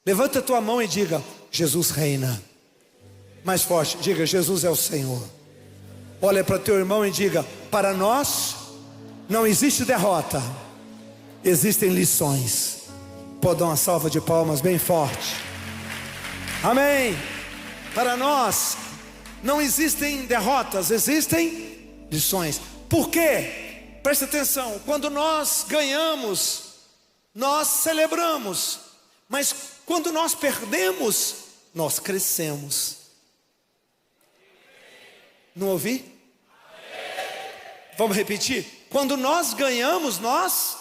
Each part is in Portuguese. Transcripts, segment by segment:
Levanta a tua mão e diga: Jesus reina. Mais forte, diga: Jesus é o Senhor. Olha para teu irmão e diga: para nós não existe derrota, existem lições. Pode dar uma salva de palmas bem forte. Amém. Para nós não existem derrotas, existem lições. Por quê? Presta atenção. Quando nós ganhamos, nós celebramos. Mas quando nós perdemos, nós crescemos. Não ouvi? Vamos repetir? Quando nós ganhamos, nós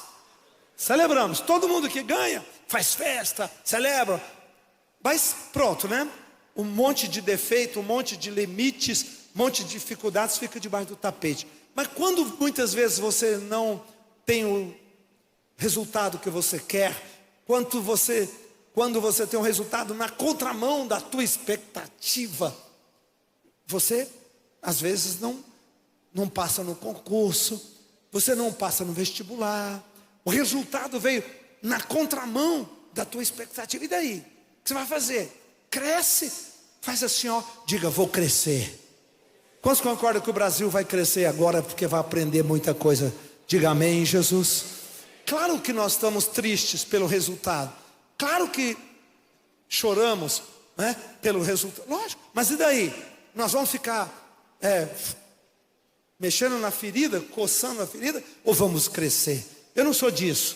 celebramos. Todo mundo que ganha faz festa, celebra. Mas pronto, né? Um monte de defeito, um monte de limites, um monte de dificuldades fica debaixo do tapete. Mas quando muitas vezes você não tem o resultado que você quer, quando você tem um resultado na contramão da tua expectativa, você às vezes não passa no concurso, você não passa no vestibular, o resultado veio na contramão da tua expectativa. E daí? O que você vai fazer? Cresce, faz assim, ó, diga: vou crescer. Quantos concordam que o Brasil vai crescer agora porque vai aprender muita coisa? Diga amém, Jesus. Claro que nós estamos tristes pelo resultado, claro que choramos, né, pelo resultado, lógico. Mas e daí? Nós vamos ficar mexendo na ferida, coçando a ferida, ou vamos crescer? Eu não sou disso,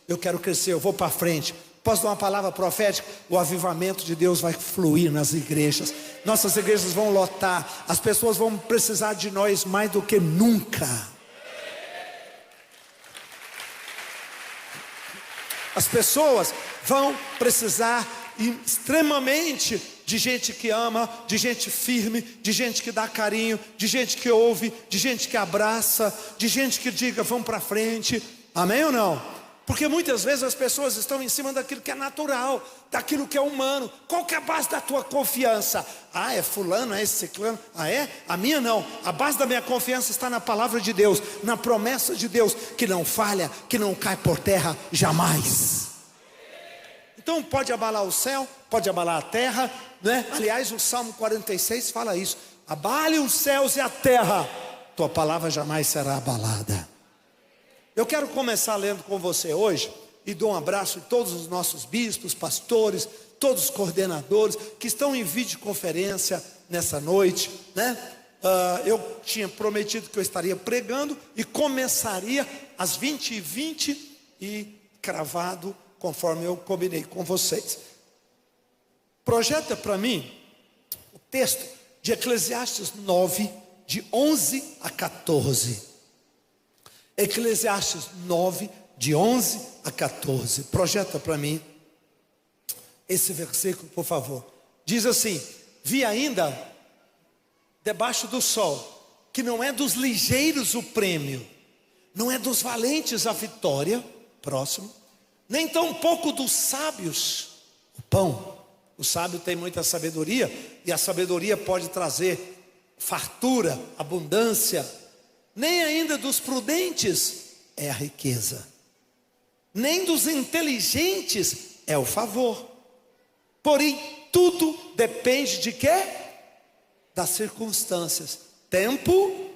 eu quero crescer, eu vou para frente. Posso dar uma palavra profética? O avivamento de Deus vai fluir nas igrejas. Nossas igrejas vão lotar. As pessoas vão precisar de nós mais do que nunca. As pessoas vão precisar extremamente de gente que ama, de gente firme, de gente que dá carinho, de gente que ouve, de gente que abraça, de gente que diga: vamos para frente. Amém ou não? Porque muitas vezes as pessoas estão em cima daquilo que é natural, daquilo que é humano. Qual que é a base da tua confiança? Ah, é fulano, é esse ciclano. Ah, é? A minha não. A base da minha confiança está na palavra de Deus, na promessa de Deus, que não falha, que não cai por terra jamais. Então pode abalar o céu, pode abalar a terra, né? Aliás, o Salmo 46 fala isso: abale os céus e a terra, tua palavra jamais será abalada. Eu quero começar lendo com você hoje, e dou um abraço a todos os nossos bispos, pastores, todos os coordenadores que estão em videoconferência nessa noite, né? Eu tinha prometido que eu estaria pregando e começaria às 20h20 e cravado conforme eu combinei com vocês. Projeta para mim o texto de Eclesiastes 9, de 11 a 14. Eclesiastes 9, de 11 a 14. Projeta para mim esse versículo, por favor. Diz assim: vi ainda debaixo do sol, que não é dos ligeiros o prêmio, não é dos valentes a vitória, próximo, nem tampouco dos sábios o pão. O sábio tem muita sabedoria, e a sabedoria pode trazer fartura, abundância. Nem ainda dos prudentes é a riqueza, nem dos inteligentes é o favor. Porém, tudo depende de quê? Das circunstâncias, tempo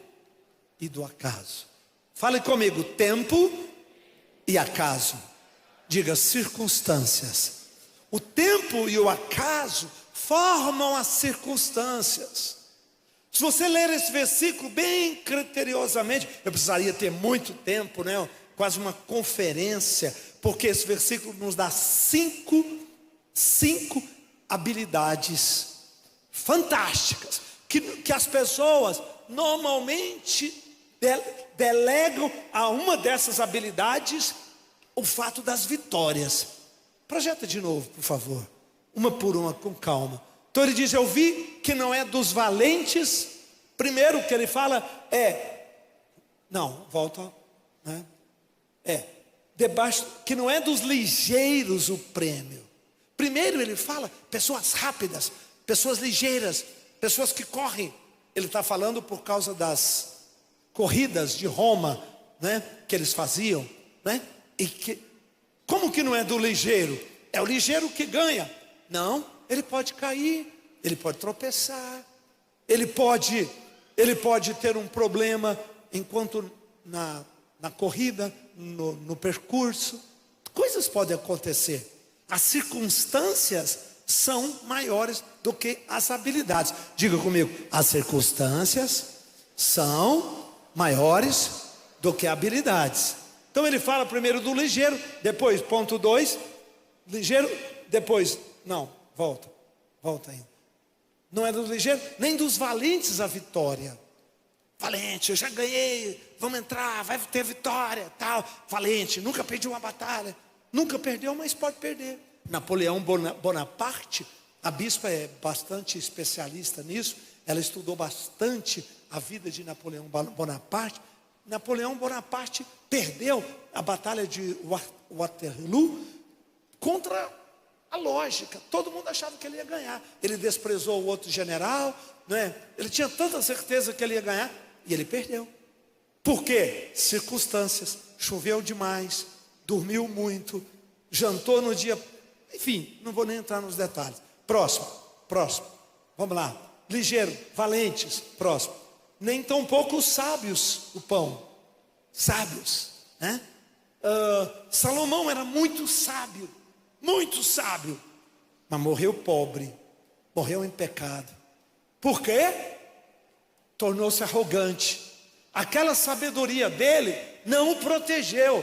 e do acaso. Fale comigo: tempo e acaso. Diga: circunstâncias. O tempo e o acaso formam as circunstâncias. Se você ler esse versículo bem criteriosamente, eu precisaria ter muito tempo, né? Quase uma conferência, porque esse versículo nos dá cinco habilidades fantásticas que as pessoas normalmente delegam a uma dessas habilidades o fato das vitórias. Projeta de novo, por favor, uma por uma, com calma. Então ele diz: eu vi que não é dos valentes. Primeiro o que ele fala né? Debaixo, que não é dos ligeiros o prêmio. Primeiro ele fala pessoas rápidas, pessoas ligeiras, pessoas que correm. Ele está falando por causa das corridas de Roma, né? Que eles faziam, né? Como que não é do ligeiro? é o ligeiro que ganha. Não, ele pode cair, ele pode tropeçar, ele pode ter um problema enquanto na corrida, no percurso. Coisas podem acontecer. As circunstâncias são maiores do que as habilidades. Diga comigo, as circunstâncias são maiores do que habilidades. Então ele fala primeiro do ligeiro, depois ponto 2, ligeiro, depois, não, volta ainda. Não é do ligeiro, nem dos valentes a vitória. Valente, eu já ganhei, vamos entrar, vai ter vitória, tal. Valente, nunca perdeu uma batalha. Nunca perdeu, mas pode perder. Napoleão Bonaparte, a bispa é bastante especialista nisso. Ela estudou bastante a vida de Napoleão Bonaparte. Napoleão Bonaparte perdeu a batalha de Waterloo contra a lógica. Todo mundo achava que ele ia ganhar. Ele desprezou o outro general, não é? Ele tinha tanta certeza que ele ia ganhar e ele perdeu. Por quê? Circunstâncias. Choveu demais, dormiu muito, jantou no dia. Enfim, não vou nem entrar nos detalhes. Próximo. Vamos lá. Ligeiro, valentes. Próximo. Nem tão pouco sábios o pão. Sábios, né? Salomão era muito sábio, mas morreu pobre, morreu em pecado. Por quê? Tornou-se arrogante. Aquela sabedoria dele não o protegeu.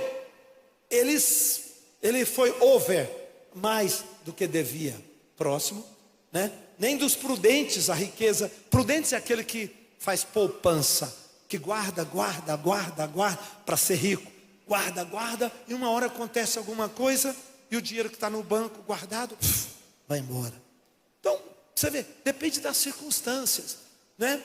Ele foi over mais do que devia. Próximo, né? Nem dos prudentes a riqueza. Prudentes é aquele que faz poupança, que guarda para ser rico. Guarda, e uma hora acontece alguma coisa e o dinheiro que está no banco guardado vai embora. Então, você vê, depende das circunstâncias, né?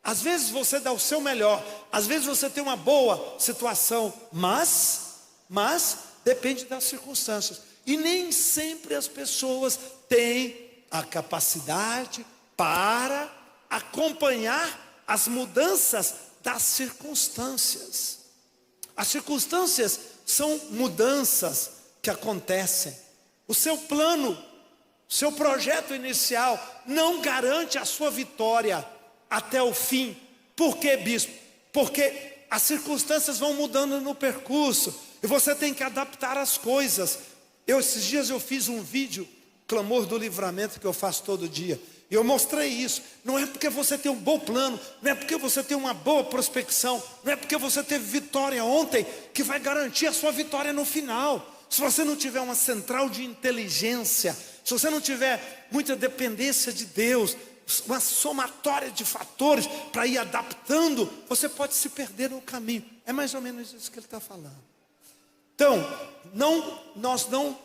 Às vezes você dá o seu melhor, às vezes você tem uma boa situação, mas depende das circunstâncias. E nem sempre as pessoas têm a capacidade para acompanhar as mudanças das circunstâncias. As circunstâncias são mudanças que acontecem. O seu plano, o seu projeto inicial não garante a sua vitória até o fim. Por quê, bispo? Porque as circunstâncias vão mudando no percurso e você tem que adaptar as coisas. Esses dias eu fiz um vídeo, Clamor do Livramento, que eu faço todo dia. E eu mostrei isso. Não é porque você tem um bom plano, não é porque você tem uma boa prospecção, não é porque você teve vitória ontem que vai garantir a sua vitória no final. Se você não tiver uma central de inteligência, se você não tiver muita dependência de Deus, uma somatória de fatores para ir adaptando, você pode se perder no caminho. É mais ou menos isso que ele está falando. Então, nós não,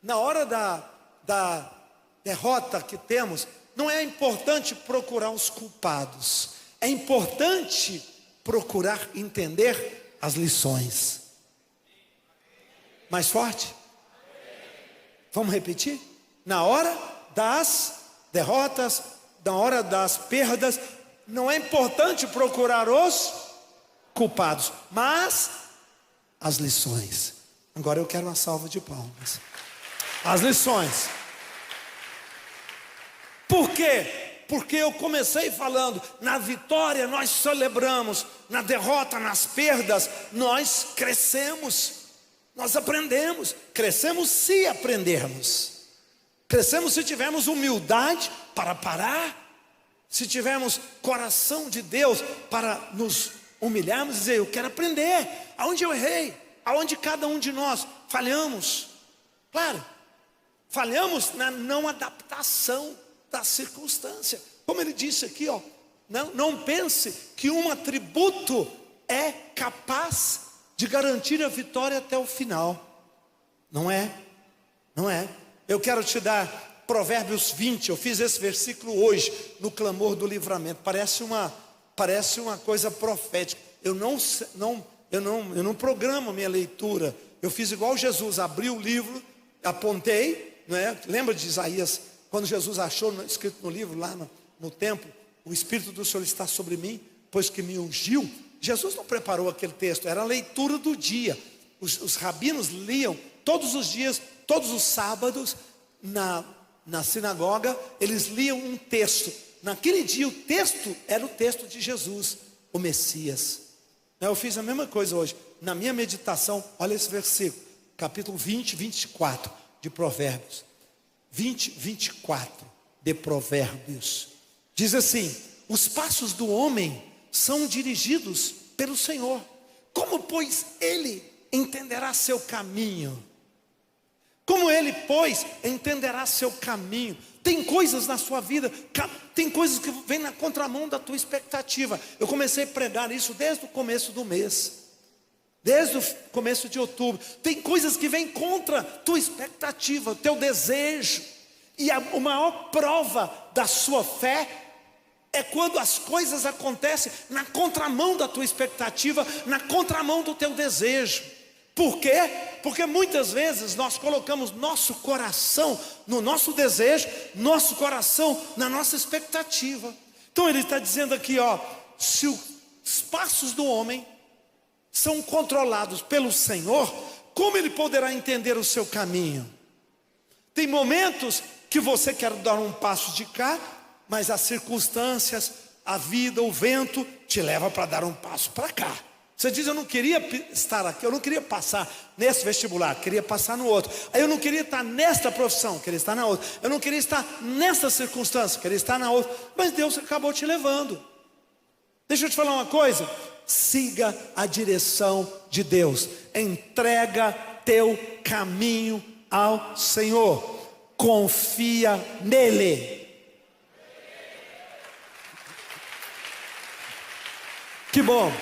na hora da derrota que temos, não é importante procurar os culpados. É importante procurar entender as lições. Mais forte? Vamos repetir? Na hora das derrotas, na hora das perdas, não é importante procurar os culpados, mas as lições. Agora eu quero uma salva de palmas. As lições. Por quê? Porque eu comecei falando, na vitória nós celebramos, na derrota, nas perdas, nós crescemos, nós aprendemos. Crescemos se aprendermos. Crescemos se tivermos humildade para parar, se tivermos coração de Deus para nos humilharmos e dizer, eu quero aprender, aonde eu errei, aonde cada um de nós falhamos. Claro, falhamos na não adaptação da circunstância. Como ele disse aqui, ó, não pense que um atributo é capaz de garantir a vitória até o final. Não é. Eu quero te dar Provérbios 20, eu fiz esse versículo hoje, no Clamor do Livramento. Parece uma coisa profética. Eu não programo minha leitura. Eu fiz igual Jesus, abri o livro, apontei, não é? Lembra de Isaías, quando Jesus achou escrito no livro, lá no templo, o Espírito do Senhor está sobre mim, pois que me ungiu. Jesus não preparou aquele texto, era a leitura do dia. Os rabinos liam todos os dias, todos os sábados, na sinagoga, eles liam um texto. Naquele dia o texto era o texto de Jesus, o Messias. Eu fiz a mesma coisa hoje, na minha meditação. Olha esse versículo, capítulo 20, 24 de Provérbios. 20, 24 de Provérbios. Diz assim: os passos do homem são dirigidos pelo Senhor. Como, pois, ele entenderá seu caminho? Como ele, pois, entenderá seu caminho? Tem coisas na sua vida, tem coisas que vêm na contramão da tua expectativa. Eu comecei a pregar isso desde o começo do mês, desde o começo de outubro. Tem coisas que vêm contra a tua expectativa, o teu desejo. E a maior prova da sua fé é quando as coisas acontecem na contramão da tua expectativa, na contramão do teu desejo. Por quê? Porque muitas vezes nós colocamos nosso coração no nosso desejo, nosso coração na nossa expectativa. Então ele está dizendo aqui, se os passos do homem são controlados pelo Senhor, como ele poderá entender o seu caminho? Tem momentos que você quer dar um passo de cá, mas as circunstâncias, a vida, o vento te leva para dar um passo para cá. Você diz: eu não queria estar aqui, eu não queria passar nesse vestibular, queria passar no outro. Aí eu não queria estar nesta profissão, queria estar na outra. Eu não queria estar nessa circunstância, queria estar na outra. Mas Deus acabou te levando. Deixa eu te falar uma coisa: siga a direção de Deus. Entrega teu caminho ao Senhor. Confia nele. Que bom.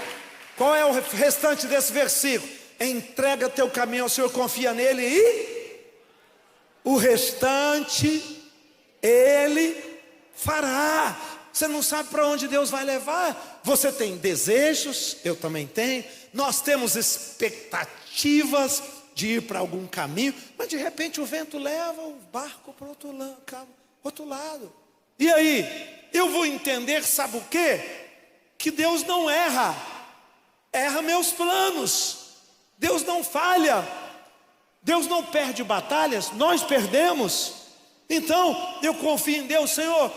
Qual é o restante desse versículo? Entrega teu caminho ao Senhor, confia nele e o restante Ele fará. Você não sabe para onde Deus vai levar. Você tem desejos, eu também tenho. Nós temos expectativas de ir para algum caminho, mas de repente o vento leva o barco para outro lado. E aí, eu vou entender, sabe o quê? Que Deus não erra meus planos. Deus não falha. Deus não perde batalhas, nós perdemos. Então eu confio em Deus. Senhor,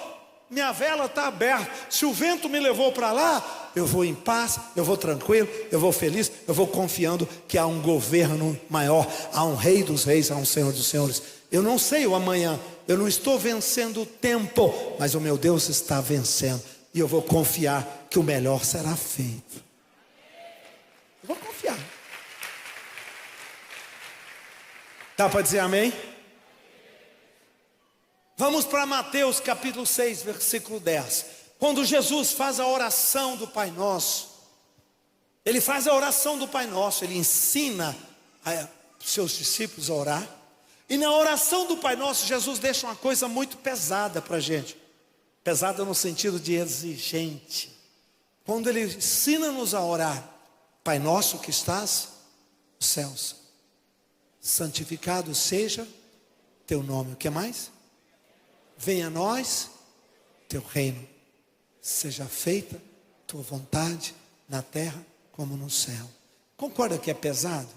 minha vela está aberta. Se o vento me levou para lá, eu vou em paz, eu vou tranquilo, eu vou feliz, eu vou confiando que há um governo maior, há um rei dos reis, há um senhor dos senhores. Eu não sei o amanhã, eu não estou vencendo o tempo, mas o meu Deus está vencendo. E eu vou confiar que o melhor será feito. Eu vou confiar. Dá para dizer amém? Vamos para Mateus capítulo 6, versículo 10. Quando Jesus faz a oração do Pai Nosso, Ele faz a oração do Pai Nosso, Ele ensina os seus discípulos a orar. E na oração do Pai Nosso, Jesus deixa uma coisa muito pesada para a gente. Pesada no sentido de exigente. Quando Ele ensina-nos a orar: Pai nosso que estás nos céus, santificado seja teu nome. O que mais? Venha a nós teu reino. Seja feita tua vontade na terra como no céu. Concorda que é pesado?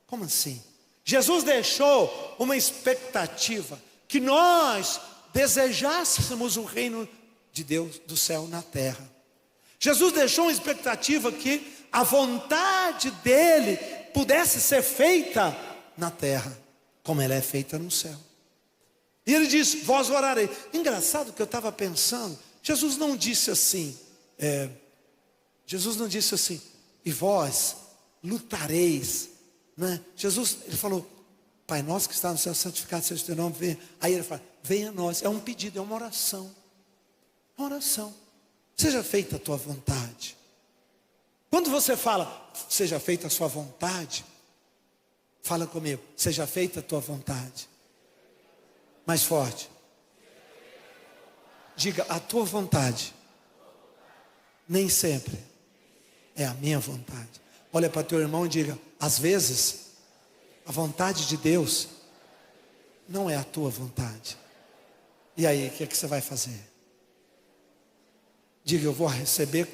Como assim? Jesus deixou uma expectativa que nós desejássemos o reino de Deus, do céu na terra. Jesus deixou uma expectativa que a vontade dele pudesse ser feita na terra, como ela é feita no céu. E ele diz: vós orareis. Engraçado que eu estava pensando, Jesus não disse assim, e vós lutareis, né? Jesus, ele falou: Pai nosso que está no céu, santificado seja o teu nome, venha. Aí ele fala: venha a nós. É um pedido, é uma oração. Uma oração. Seja feita a tua vontade. Quando você fala, seja feita a sua vontade, fala comigo, seja feita a tua vontade. Mais forte. Diga: a tua vontade nem sempre é a minha vontade. Olha para teu irmão e diga: às vezes a vontade de Deus não é a tua vontade. E aí, o que é que você vai fazer? Diga: eu vou receber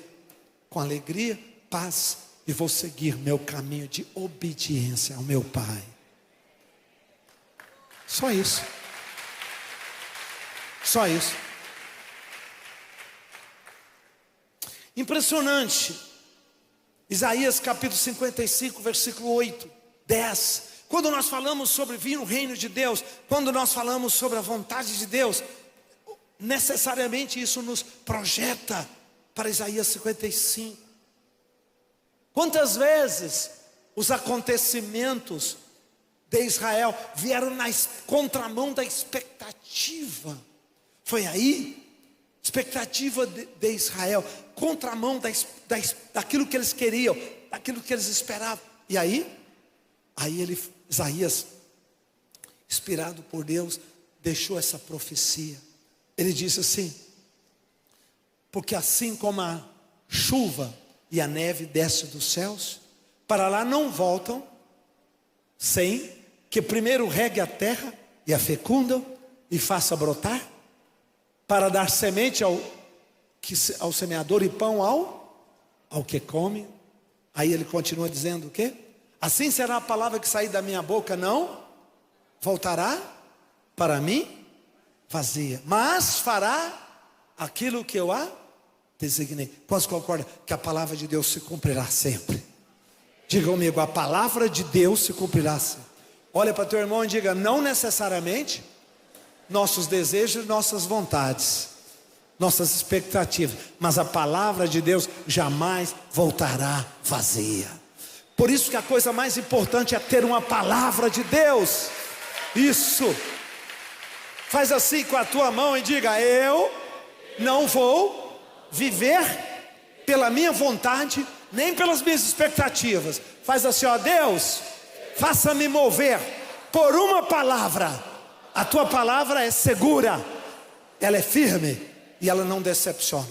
com alegria, paz, e vou seguir meu caminho de obediência ao meu Pai. Só isso. Só isso. Impressionante. Isaías capítulo 55, versículo 8, 10. Quando nós falamos sobre vir o reino de Deus, quando nós falamos sobre a vontade de Deus, necessariamente isso nos projeta para Isaías 55. Quantas vezes os acontecimentos de Israel vieram na contramão da expectativa? Foi aí, expectativa de Israel, contramão daquilo que eles queriam, daquilo que eles esperavam. E aí Isaías, inspirado por Deus, deixou essa profecia. Ele disse assim: porque assim como a chuva e a neve desce dos céus, para lá não voltam, sem que primeiro regue a terra e a fecundam e faça brotar, para dar semente ao semeador e pão ao que come. Aí ele continua dizendo o quê? Assim será a palavra que sair da minha boca, não voltará para mim vazia, mas fará aquilo que eu a designei. Quantos concordam que a palavra de Deus se cumprirá sempre? Diga comigo, a palavra de Deus se cumprirá sempre. Olha para teu irmão e diga: não necessariamente nossos desejos, nossas vontades, nossas expectativas, mas a palavra de Deus jamais voltará vazia. Por isso que a coisa mais importante é ter uma palavra de Deus. Isso. Faz assim com a tua mão e diga: eu não vou viver pela minha vontade, nem pelas minhas expectativas. Faz assim, ó: Deus, faça-me mover por uma palavra. A tua palavra é segura, ela é firme e ela não decepciona.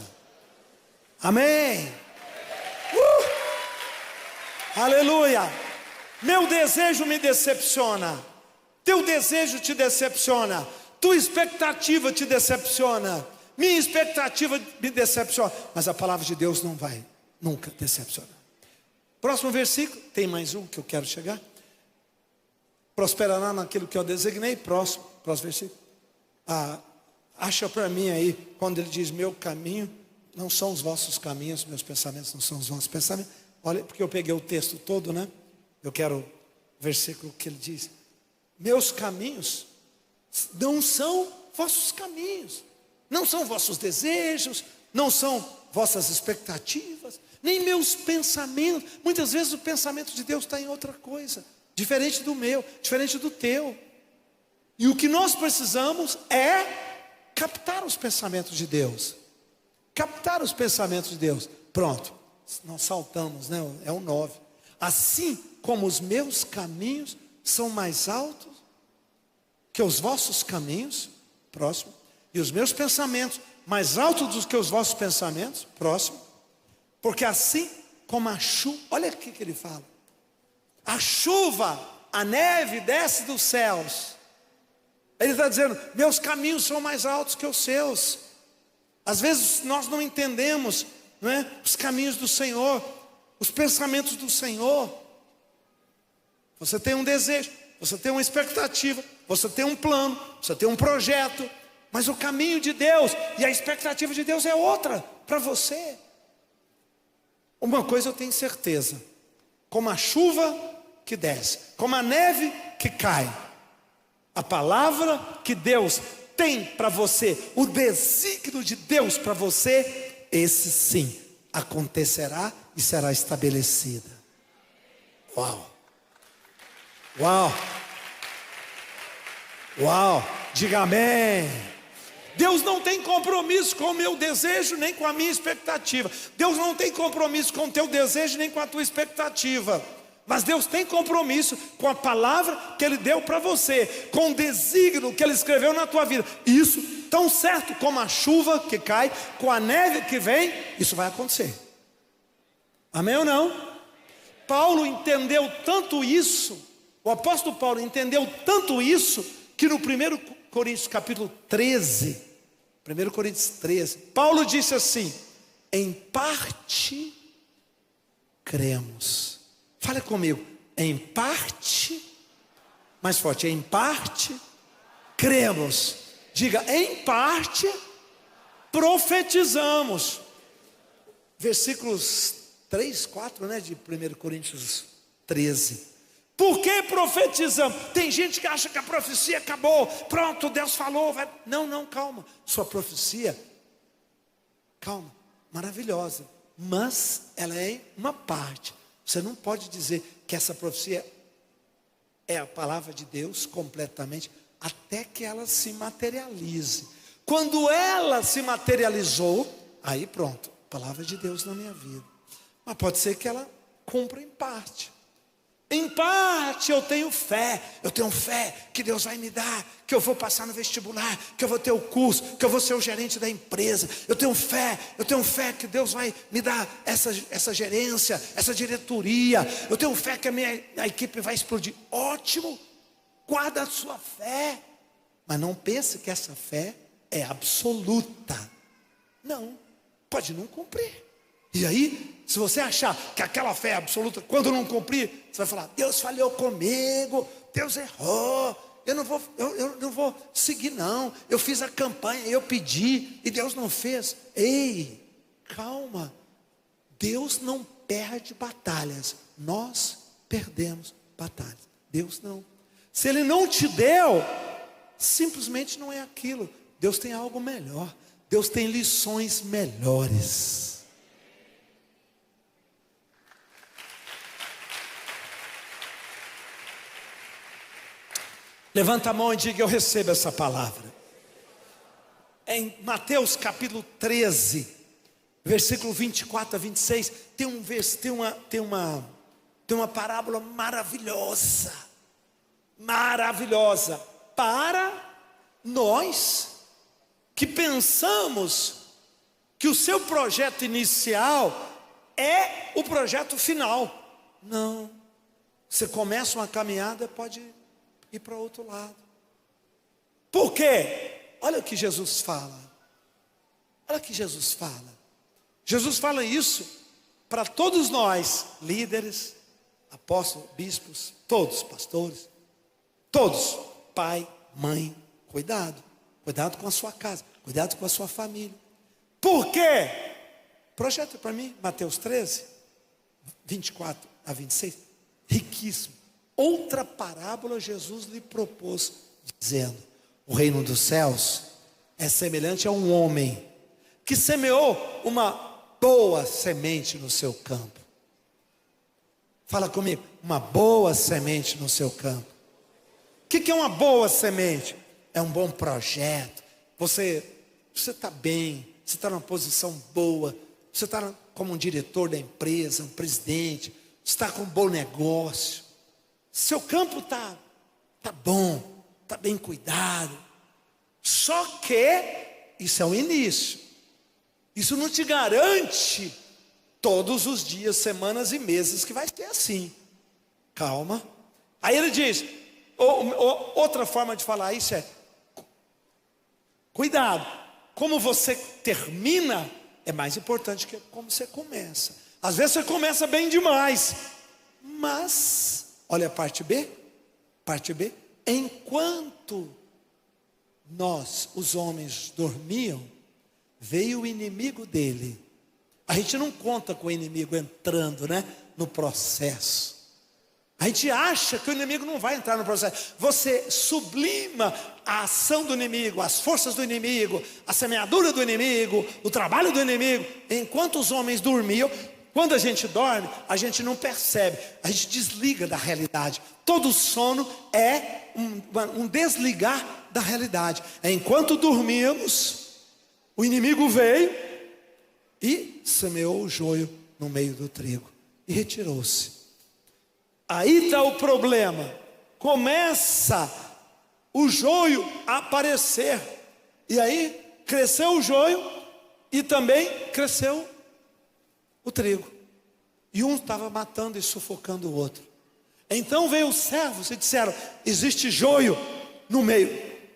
Amém. Aleluia. Meu desejo me decepciona, teu desejo te decepciona, tua expectativa te decepciona, minha expectativa me decepciona, mas a palavra de Deus não vai nunca decepcionar. Próximo versículo, tem mais um que eu quero chegar. Prosperará naquilo que eu designei. Próximo versículo. Acha para mim aí, quando ele diz: meu caminho não são os vossos caminhos, meus pensamentos não são os vossos pensamentos. Olha, porque eu peguei o texto todo, né? Eu quero o versículo que ele diz: meus caminhos não são vossos caminhos, não são vossos desejos, não são vossas expectativas, nem meus pensamentos. Muitas vezes o pensamento de Deus está em outra coisa, diferente do meu, diferente do teu. E o que nós precisamos é captar os pensamentos de Deus. Captar os pensamentos de Deus. Pronto, nós saltamos, né? É o 9. Assim como os meus caminhos são mais altos que os vossos caminhos, próximo, e os meus pensamentos mais altos do que os vossos pensamentos, próximo, porque assim como a chuva, olha o que ele fala: a chuva, a neve desce dos céus. Ele está dizendo: meus caminhos são mais altos que os seus. Às vezes nós não entendemos, não é, os caminhos do Senhor, os pensamentos do Senhor. Você tem um desejo, você tem uma expectativa, você tem um plano, você tem um projeto, mas o caminho de Deus e a expectativa de Deus é outra para você. Uma coisa eu tenho certeza: como a chuva que desce, como a neve que cai, a palavra que Deus tem para você, o desígnio de Deus para você, esse sim acontecerá e será estabelecida. Uau! Uau! Uau! Diga amém. Deus não tem compromisso com o meu desejo nem com a minha expectativa. Deus não tem compromisso com o teu desejo nem com a tua expectativa. Mas Deus tem compromisso com a palavra que Ele deu para você, com o desígnio que Ele escreveu na tua vida. Isso, tão certo como a chuva que cai, com a neve que vem, isso vai acontecer. Amém ou não? Paulo entendeu tanto isso, o apóstolo Paulo entendeu tanto isso, que no 1 Coríntios capítulo 13, 1 Coríntios 13, Paulo disse assim: em parte cremos. Fala comigo: em parte, mais forte, em parte cremos. Diga, em parte profetizamos. Versículos 3, 4, né, de 1 Coríntios 13. Por que profetizamos? Tem gente que acha que a profecia acabou, pronto, Deus falou. Não, calma. Sua profecia, calma, maravilhosa, mas ela é uma parte. Você não pode dizer que essa profecia é a palavra de Deus completamente, até que ela se materialize. Quando ela se materializou, aí pronto, palavra de Deus na minha vida. Mas pode ser que ela cumpra em parte. Em parte eu tenho fé que Deus vai me dar, que eu vou passar no vestibular, que eu vou ter o curso, que eu vou ser o gerente da empresa. Eu tenho fé que Deus vai me dar essa gerência, essa diretoria. Eu tenho fé que a equipe vai explodir. Ótimo, guarda a sua fé, mas não pense que essa fé é absoluta. Não, pode não cumprir. E aí, se você achar que aquela fé é absoluta, quando não cumprir, você vai falar, Deus falhou comigo, Deus errou, eu não vou seguir não, eu fiz a campanha, eu pedi, e Deus não fez. Ei, calma, Deus não perde batalhas, nós perdemos batalhas, Deus não. Se Ele não te deu, simplesmente não é aquilo. Deus tem algo melhor, Deus tem lições melhores. Levanta a mão e diga, eu recebo essa palavra. Em Mateus capítulo 13, versículo 24 a 26, tem uma parábola maravilhosa. Maravilhosa. Para nós que pensamos que o seu projeto inicial é o projeto final. Não. Você começa uma caminhada, pode ir para outro lado. Por quê? Olha o que Jesus fala. Olha o que Jesus fala. Jesus fala isso para todos nós, líderes, apóstolos, bispos, todos, pastores, todos, pai, mãe, cuidado com a sua casa, cuidado com a sua família. Por quê? Projeta para mim, Mateus 13, 24 a 26, riquíssimo. Outra parábola Jesus lhe propôs, dizendo, o reino dos céus é semelhante a um homem que semeou uma boa semente no seu campo. Fala comigo, uma boa semente no seu campo. O que é uma boa semente? É um bom projeto. Você está bem, você está numa posição boa, você está como um diretor da empresa, um presidente, você está com um bom negócio. Seu campo tá bom, está bem cuidado. Só que isso é o início. Isso não te garante todos os dias, semanas e meses que vai ser assim. Calma. Aí ele diz, outra forma de falar isso é, cuidado, como você termina é mais importante que como você começa. Às vezes você começa bem demais, mas olha a parte B. Parte B. Enquanto nós, os homens, dormiam, veio o inimigo dele. A gente não conta com o inimigo entrando, né, no processo. A gente acha que o inimigo não vai entrar no processo. Você sublima a ação do inimigo, as forças do inimigo, a semeadura do inimigo, o trabalho do inimigo. Enquanto os homens dormiam, quando a gente dorme, a gente não percebe, a gente desliga da realidade. Todo sono é um desligar da realidade. Enquanto dormíamos, o inimigo veio e semeou o joio no meio do trigo e retirou-se. Aí está o problema. Começa o joio a aparecer. E aí cresceu o joio e também cresceu o trigo. E um estava matando e sufocando o outro. Então veio os servos e disseram, existe joio no meio.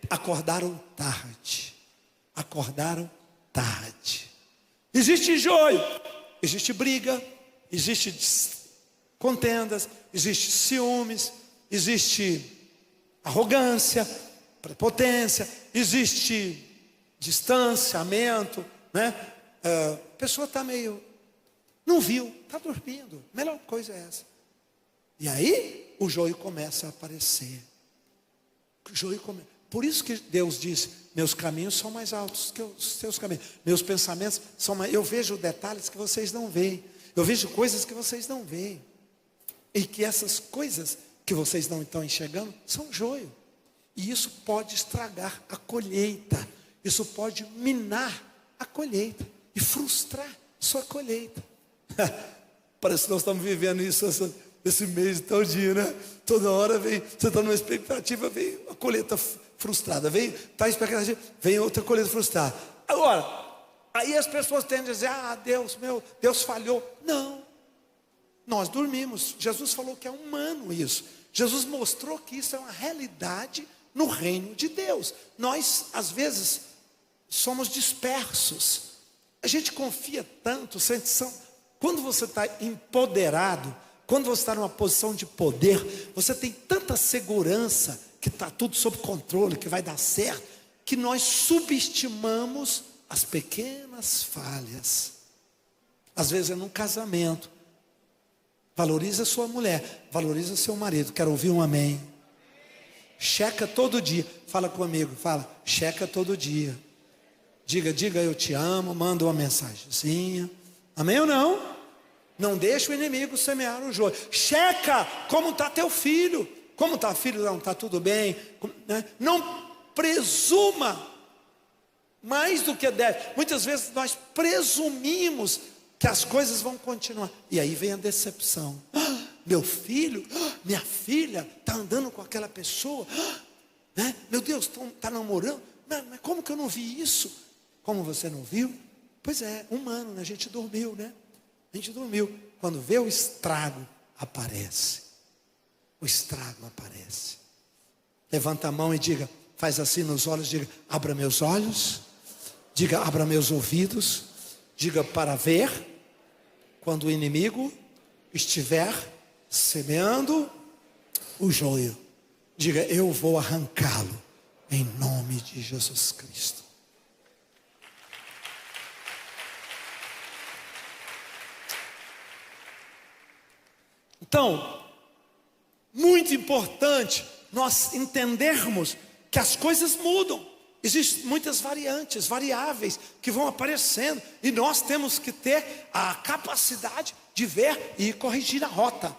Acordaram tarde. Acordaram tarde. Existe joio. Existe briga. Existe contendas, existe ciúmes, existe arrogância, prepotência, existe distanciamento, né? A pessoa está meio, não viu, está dormindo. A melhor coisa é essa. E aí o joio começa a aparecer. Por isso que Deus diz: meus caminhos são mais altos que os seus caminhos, meus pensamentos são mais. Eu vejo detalhes que vocês não veem, eu vejo coisas que vocês não veem, e que essas coisas que vocês não estão enxergando são joio, e isso pode estragar a colheita, isso pode minar a colheita e frustrar sua colheita. Parece que nós estamos vivendo isso esse mês todinho, né? Toda hora vem, você está numa expectativa, vem a colheita frustrada, está expectativa, vem outra colheita frustrada. Agora, aí as pessoas tendem a dizer: Deus falhou. Não, nós dormimos. Jesus falou que é humano isso. Jesus mostrou que isso é uma realidade no reino de Deus. Nós, às vezes, somos dispersos. A gente confia tanto, quando você está empoderado, quando você está numa posição de poder, você tem tanta segurança que está tudo sob controle, que vai dar certo, que nós subestimamos as pequenas falhas. Às vezes é num casamento. Valoriza sua mulher, valoriza seu marido. Quero ouvir um amém. Checa todo dia. Fala comigo, fala, checa todo dia. Diga eu te amo, manda uma mensagenzinha. Amém ou não? Não deixa o inimigo semear o joio. Checa como está teu filho. Como está filho? Não, está tudo bem, né? Não presuma mais do que deve. Muitas vezes nós presumimos que as coisas vão continuar, e aí vem a decepção. Meu filho, minha filha está andando com aquela pessoa, né? Meu Deus, está namorando. Mas como que eu não vi isso? Como você não viu? Pois é, humano, né? A gente dormiu, né? A gente dormiu. Quando vê o estrago, aparece. O estrago aparece. Levanta a mão e diga, faz assim nos olhos, diga: abra meus olhos. Diga: abra meus ouvidos. Diga: para ver quando o inimigo estiver semeando o joio. Diga: eu vou arrancá-lo em nome de Jesus Cristo. Então, muito importante nós entendermos que as coisas mudam. Existem muitas variáveis que vão aparecendo, e nós temos que ter a capacidade de ver e corrigir a rota.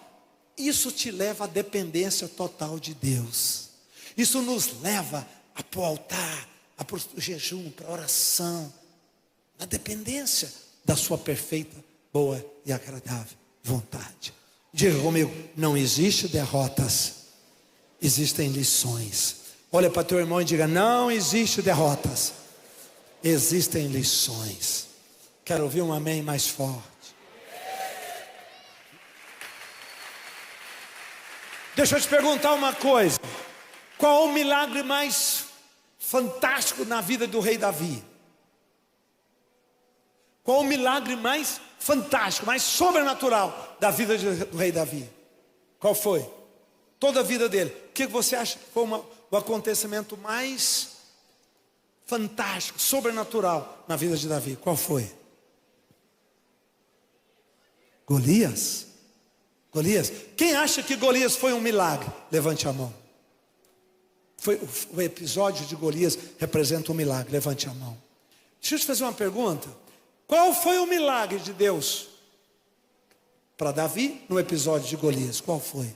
Isso te leva à dependência total de Deus. Isso nos leva para o altar, para o jejum, para a oração, na dependência da sua perfeita, boa e agradável vontade. Diga comigo: não existe derrotas, existem lições. Olha para teu irmão e diga: não existe derrotas, existem lições. Quero ouvir um amém mais forte. Deixa eu te perguntar uma coisa: qual o milagre mais fantástico na vida do rei Davi? Qual o milagre mais fantástico, mais sobrenatural da vida do rei Davi? Qual foi? Toda a vida dele. O que você acha que foi o acontecimento mais fantástico, sobrenatural na vida de Davi? Qual foi? Golias. Golias. Quem acha que Golias foi um milagre? Levante a mão. O episódio de Golias representa um milagre. Levante a mão. Deixa eu te fazer uma pergunta. Qual foi o milagre de Deus para Davi no episódio de Golias? Qual foi?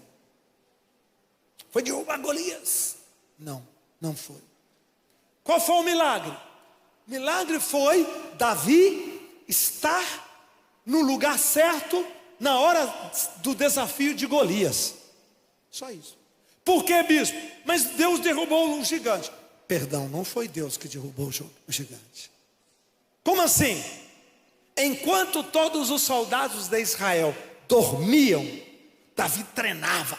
Foi derrubar Golias? Não, não foi. Qual foi o milagre? O milagre foi Davi estar no lugar certo na hora do desafio de Golias. Só isso. Por que, bispo? Mas Deus derrubou um gigante. Perdão, não foi Deus que derrubou o gigante. Como assim? Enquanto todos os soldados de Israel dormiam, Davi treinava.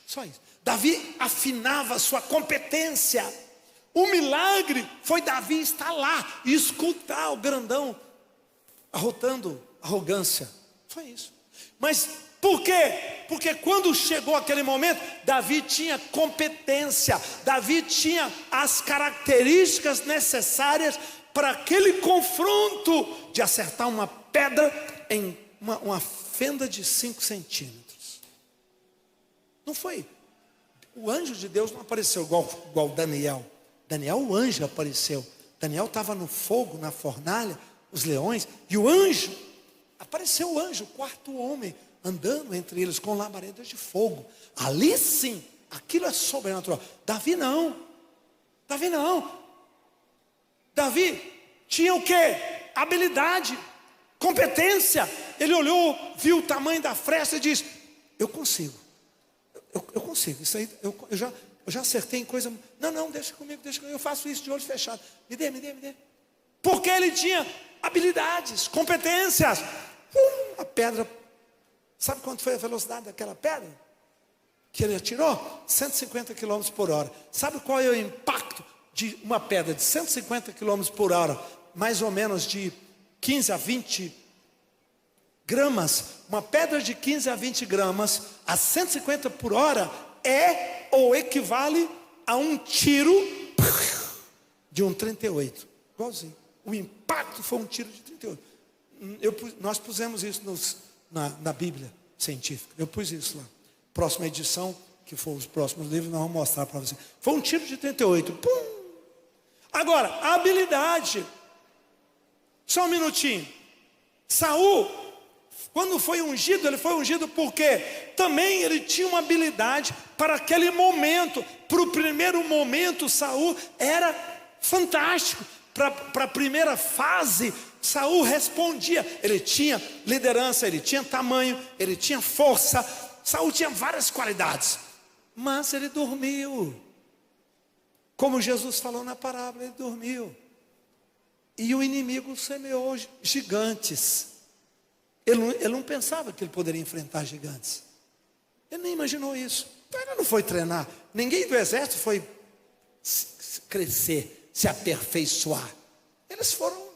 Só isso. Davi afinava sua competência. O milagre foi Davi estar lá e escutar o grandão arrotando arrogância. Foi isso. Mas por quê? Porque quando chegou aquele momento, Davi tinha competência, Davi tinha as características necessárias para aquele confronto de acertar uma pedra em uma fenda de 5 centímetros. Não foi. O anjo de Deus não apareceu igual Daniel. Daniel, o anjo apareceu. Daniel estava no fogo, na fornalha, os leões, e o anjo, apareceu o anjo, o quarto homem, andando entre eles com labaredas de fogo. Ali sim, aquilo é sobrenatural. Davi não. Davi tinha o quê? Habilidade, competência. Ele olhou, viu o tamanho da fresta e disse: eu consigo, eu consigo. Isso aí, eu já acertei em coisa. Não, deixa comigo, eu faço isso de olho fechado. Me dê. Porque ele tinha habilidades, competências. A pedra, sabe quanto foi a velocidade daquela pedra que ele atirou? 150 km por hora. Sabe qual é o impacto de uma pedra de 150 km por hora, mais ou menos de 15 a 20 gramas? Uma pedra de 15 a 20 gramas a 150 por hora é ou equivale a um tiro de um 38, igualzinho. O impacto foi um tiro de 38. Nós pusemos isso na Bíblia científica. Eu pus isso lá. Próxima edição, que for os próximos livros, nós vamos mostrar para você. Foi um tiro de 38. Pum! Agora, a habilidade. Só um minutinho. Saul, quando foi ungido, ele foi ungido porque também ele tinha uma habilidade para aquele momento. Para o primeiro momento, Saul era fantástico. Para a primeira fase, Saul respondia. Ele tinha liderança, ele tinha tamanho, ele tinha força. Saul tinha várias qualidades, mas ele dormiu. Como Jesus falou na parábola, ele dormiu. E o inimigo semeou gigantes. Ele não pensava que ele poderia enfrentar gigantes. Ele nem imaginou isso. Então ele não foi treinar. Ninguém do exército foi crescer, se aperfeiçoar. Eles foram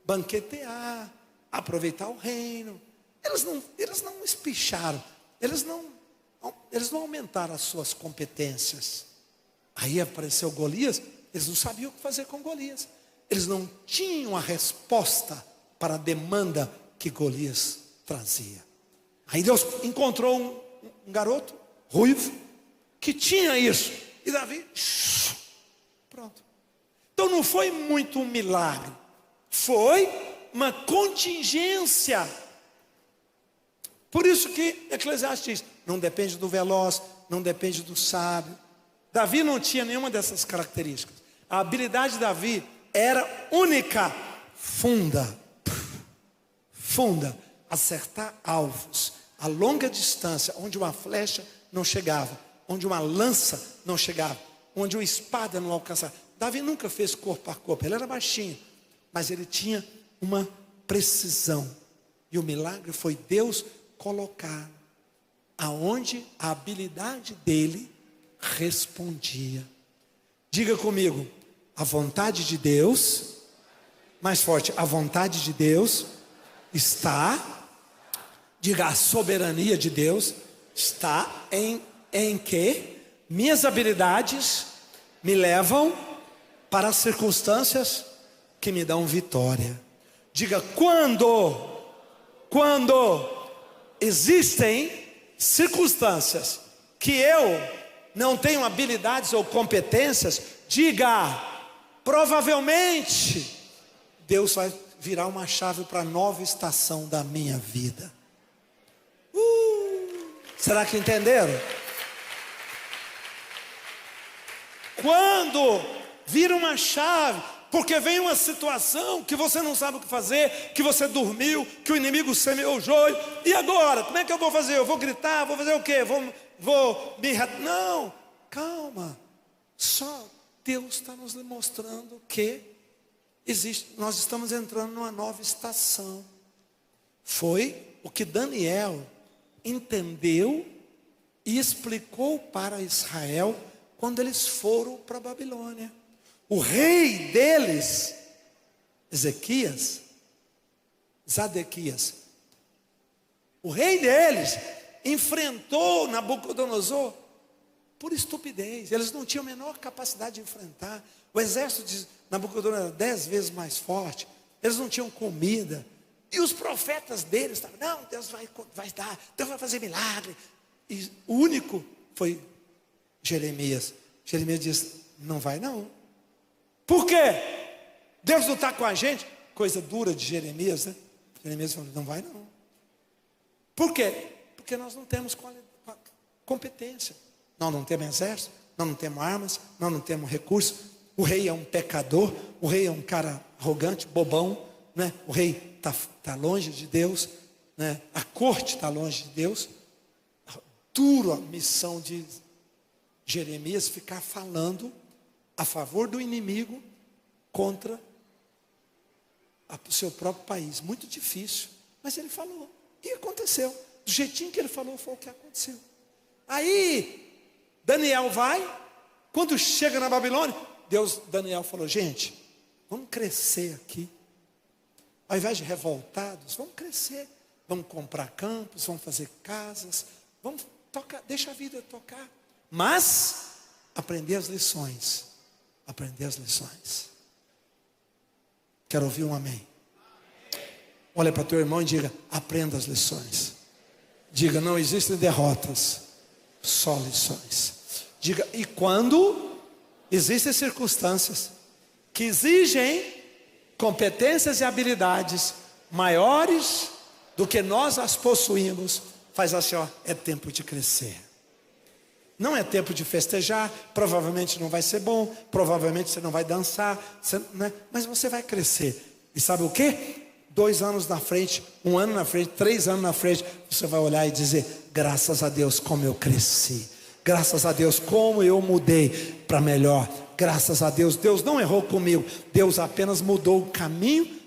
banquetear, aproveitar o reino. Eles não espicharam. Eles não aumentaram as suas competências. Aí apareceu Golias. Eles não sabiam o que fazer com Golias. Eles não tinham a resposta para a demanda que Golias trazia. Aí Deus encontrou um garoto ruivo que tinha isso. E Davi, pronto. Então não foi muito um milagre, foi uma contingência. Por isso que Eclesiastes diz: não depende do veloz, não depende do sábio. Davi não tinha nenhuma dessas características. A habilidade de Davi era única: funda, acertar alvos a longa distância, onde uma flecha não chegava, onde uma lança não chegava, onde uma espada não alcançava. Davi nunca fez corpo a corpo, ele era baixinho, mas ele tinha uma precisão. E o milagre foi Deus colocar aonde a habilidade dele respondia. Diga comigo: a vontade de Deus, mais forte, a vontade de Deus está, diga, a soberania de Deus está em que minhas habilidades me levam para as circunstâncias que me dão vitória. Diga, quando existem circunstâncias que eu não tenho habilidades ou competências, diga, provavelmente Deus vai virar uma chave para a nova estação da minha vida. Será que entenderam? Quando vira uma chave, porque vem uma situação que você não sabe o que fazer, que você dormiu, que o inimigo semeou o joio, e agora? Como é que eu vou fazer? Eu vou gritar? Vou fazer o quê? Vou me... Não, calma. Só Deus está nos mostrando que nós estamos entrando numa nova estação. Foi o que Daniel entendeu e explicou para Israel quando eles foram para a Babilônia. O rei deles, Zadequias, o rei deles enfrentou Nabucodonosor? Por estupidez. Eles não tinham a menor capacidade de enfrentar. O exército de Nabucodonosor era 10 vezes mais forte. Eles não tinham comida. E os profetas deles estavam, não, Deus vai dar, Deus vai fazer milagre. E o único foi Jeremias. Jeremias disse, não vai não. Por quê? Deus não está com a gente? Coisa dura de Jeremias, né? Jeremias falou, não vai não. Por quê? Porque nós não temos competência. Nós não temos exército, nós não temos armas, nós não temos recursos. O rei é um pecador, o rei é um cara arrogante, bobão, né? O rei está longe de Deus, né? A corte está longe de Deus. Dura a missão de Jeremias ficar falando a favor do inimigo contra o seu próprio país. Muito difícil, mas ele falou e aconteceu. Do jeitinho que ele falou foi o que aconteceu. Aí Daniel vai, quando chega na Babilônia, Daniel falou, gente, vamos crescer aqui. Ao invés de revoltados, vamos crescer. Vamos comprar campos, vamos fazer casas, vamos tocar, deixa a vida tocar. Mas, aprender as lições. Aprender as lições. Quero ouvir um amém. Olha para teu irmão e diga, aprenda as lições. Diga, não existem derrotas, só lições. Diga, e quando existem circunstâncias que exigem competências e habilidades maiores do que nós as possuímos, faz assim, ó, é tempo de crescer. Não é tempo de festejar, provavelmente não vai ser bom, provavelmente você não vai dançar, né? Mas você vai crescer. E sabe o quê? 2 anos na frente, 1 ano na frente, 3 anos na frente, você vai olhar e dizer, graças a Deus como eu cresci. Graças a Deus como eu mudei para melhor. Graças a Deus, Deus não errou comigo. Deus apenas mudou o caminho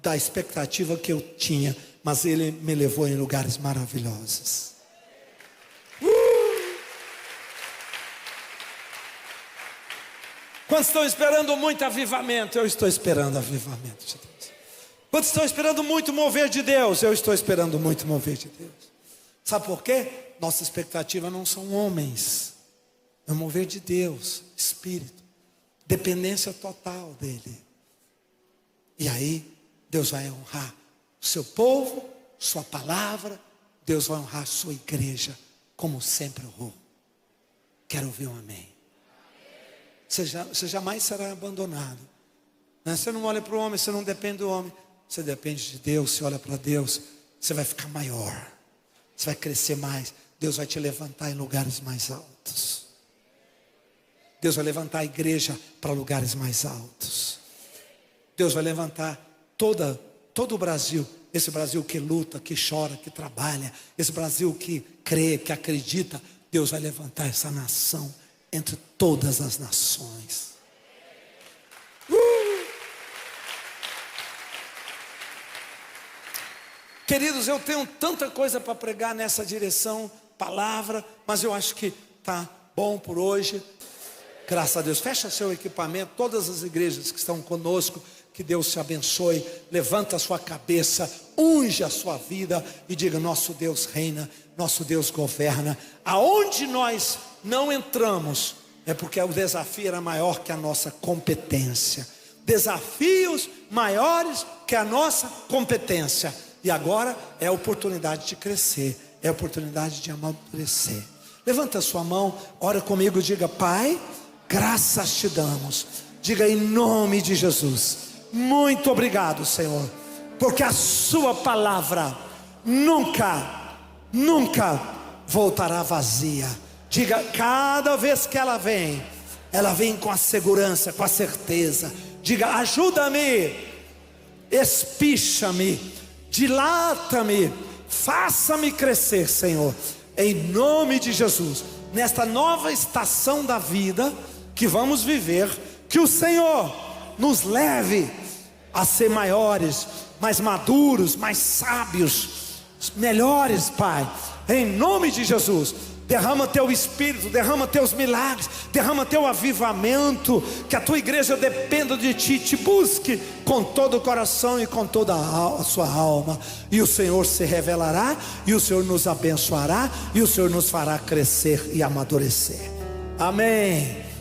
da expectativa que eu tinha. Mas Ele me levou em lugares maravilhosos. Quantos estão esperando muito avivamento? Eu estou esperando avivamento de Deus. Quantos estão esperando muito mover de Deus? Eu estou esperando muito mover de Deus. Sabe por quê? Nossa expectativa não são homens, é o mover de Deus, Espírito, dependência total dEle. E aí, Deus vai honrar o seu povo, sua palavra, Deus vai honrar a sua igreja, como sempre honrou. Quero ouvir um amém. Você jamais será abandonado. Você não olha para o homem, você não depende do homem, você depende de Deus, você olha para Deus, você vai ficar maior, você vai crescer mais. Deus vai te levantar em lugares mais altos. Deus vai levantar a igreja para lugares mais altos. Deus vai levantar todo o Brasil. Esse Brasil que luta, que chora, que trabalha. Esse Brasil que crê, que acredita. Deus vai levantar essa nação entre todas as nações. Queridos, eu tenho tanta coisa para pregar nessa direção, palavra, mas eu acho que está bom por hoje. Graças a Deus. Fecha seu equipamento, todas as igrejas que estão conosco, que Deus te abençoe. Levanta a sua cabeça, unge a sua vida e diga, nosso Deus reina, nosso Deus governa. Aonde nós não entramos, é porque o desafio era maior que a nossa competência. Desafios maiores que a nossa competência. E agora é a oportunidade de crescer, é a oportunidade de amadurecer. Levanta a sua mão, ora comigo, diga, Pai, graças te damos. Diga em nome de Jesus, muito obrigado, Senhor, porque a sua palavra nunca voltará vazia. Diga, cada vez que ela vem com a segurança, com a certeza. Diga, ajuda-me, espicha-me, dilata-me, faça-me crescer, Senhor, em nome de Jesus. Nesta nova estação da vida que vamos viver, que o Senhor nos leve a ser maiores, mais maduros, mais sábios, melhores, Pai, em nome de Jesus. derrama teu espírito, derrama teus milagres, derrama teu avivamento, que a tua igreja dependa de ti, te busque com todo o coração e com toda a sua alma, e o Senhor se revelará, e o Senhor nos abençoará, e o Senhor nos fará crescer e amadurecer. Amém.